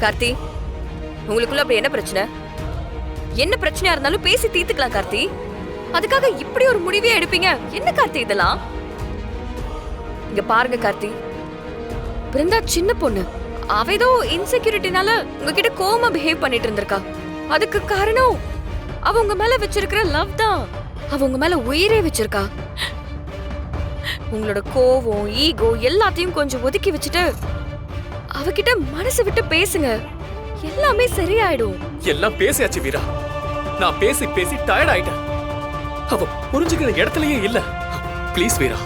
கார்த்தி, உங்களுக்குள்ள அப்படி என்ன பிரச்சனை? என்ன பிரச்சனையா இருந்தாலும் பேசி தீர்த்துக்கலாம் கார்த்தி. அதுக்காக இப்படி ஒரு முடிவே எடுப்பீங்க? என்ன கார்த்தி இதெல்லாம்? இங்க பாருங்க கார்த்தி, பிருந்தா சின்ன பொண்ணு. அவ ஏதோ இன்செக்யூரிட்டினால உங்ககிட்ட கோவமா பிஹேவ் பண்ணிட்டு இருந்திருக்கா. அதுக்கு காரணம் அவ உங்க மேல வச்சிருக்கிற லவ் தான். அவ உங்க மேல உயிரே வச்சிருக்கா. உங்களோட கோவம், ஈகோ எல்லாத்தையும் கொஞ்சம் ஒதுக்கி வச்சுட்டு அவகிட்ட மனசு விட்டு பேசுங்க. எல்லாமே சரியாயிடும். எல்லாம் பேசியாச்சு வீரா. நான் பேசி பேசி டயர்ட் ஆயிட்டேன். அவ புரிஞ்சுக்கிற இடத்துலயே இல்ல. ப்ளீஸ் வீரா,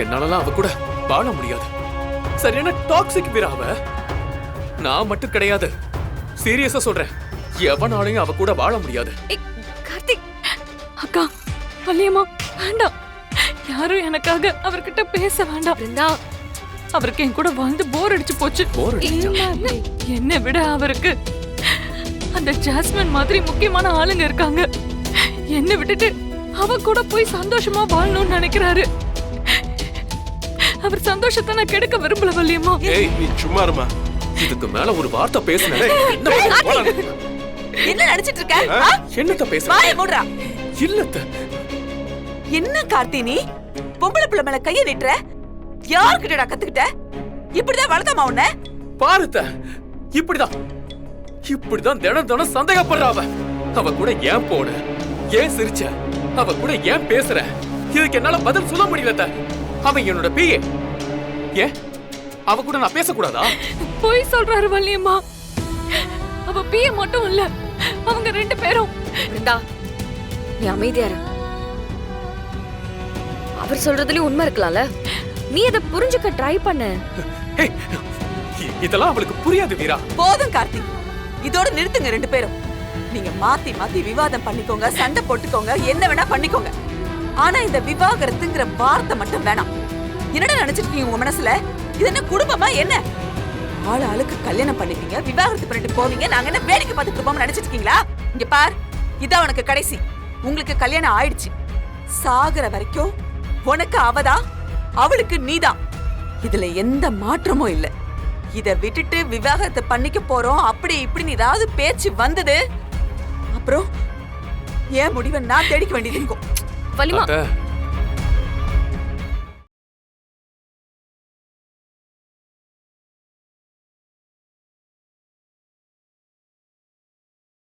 என்னாலலாம் அவ கூட வாழ முடியாது. சரியான டாக்ஸிக் வீரா அவ. நான் மட்டும் கிடையாது, சீரியஸா சொல்றேன். எவனாலையும் அவ கூட வாழ முடியாது. கார்த்திக், அக்கா, வள்ளியம்மா வேண்டாம். யாரும் எனக்காக அவர்கிட்ட பேச வேண்டாம். பிருந்தா, அவருக்கு என் கூட வாழ்ந்து போர் அடிச்சு போச்சு. போர் அடிச்சா? என்னை விட அவருக்கு அந்த ஜாஸ்மின் மாதிரி முக்கியமான ஆளுங்க இருக்காங்க. என்ன விட்டுட்டு அவ கூட போய் சந்தோஷமா வாழணும்னு நினைக்கிறாரு. அவர் சந்தோஷத்தை நான் கெடுக்க விரும்பல வள்ளியம்மா. ஏய், நீ சும்மா இருமா. இதுக்கு மேல ஒரு வார்த்தை பேசுனே. என்ன நினைச்சிட்டு இருக்க? என்னத்த பேசுற? வாயை மூடுறா. இல்லத்த. என்ன கார்த்தி நீ பொம்பளை பிள்ளை மேல கைய நீட்டுற? யார்கிட்டடா கத்துக்கிட்ட? இப்படிதான் வளர்த்தாமா உன்ன? பாருத்த, இப்படிதான் தினம் சந்தேகப்படுற அவ. அவ கூட ஏன் போன, ஏன் சிரிச்ச, அவ கூட ஏன் பேசுற, இதுக்கு என்னால பதில் சொல்ல முடியல. அவன் என்னோட பிஏ. ஏன் அவ கூட நான் பேசக்கூடாதா? போய் சொல்றாரு வள்ளியம்மா. அவ பிஏ மட்டும் இல்ல, அவங்க ரெண்டு பேரும். பிருந்தா, நீ அமைதியா இரு. அவர் சொல்றதுலயும் உண்மை இருக்கலாம்ல. நீ அதை புரிஞ்சுக்க ட்ரை பண்ண. இதெல்லாம் அவளுக்கு புரியாது வீரா. போதும் கார்த்தி, இதோட நிறுத்துங்க ரெண்டு பேரும். நீங்க மாத்தி மாத்தி விவாதம் பண்ணிக்கோங்க, சண்டை போட்டுக்கோங்க, என்ன வேணா பண்ணிக்கோங்க. ஆனா இந்த விவாகரத்துங்கிற வார்த்தை மட்டும் வேணாம். என்னடா நினைச்சிருக்கீங்க உங்க மனசுல? இது என்ன குடும்பமா என்ன? ஆளுக்கு கல்யாணம் பண்ணிப்பீங்க, விவாகரத்து பண்ணிட்டு போவீங்க, நாங்க என்ன வேடிக்கை பார்த்துட்டு இருப்போம்னு நினைச்சிட்டு இருக்கீங்களா? இங்க பார், இதான் உனக்கு கடைசி. உங்களுக்கு கல்யாணம் ஆயிடுச்சு. சாகுற வரைக்கும் உனக்கு அவதான், அவளுக்கு நீதான். இதுல எந்த மாற்றமும் இல்ல. இத விட்டுட்டு விவாகரத்தை பண்ணிக்க போறோம் அப்படி இப்படின்னு ஏதாவது பேச்சு வந்தது, அப்புறம் ஏன் முடிவை நான் தேடிக்க வேண்டியது இருக்கும். வலிமா, அத்தை,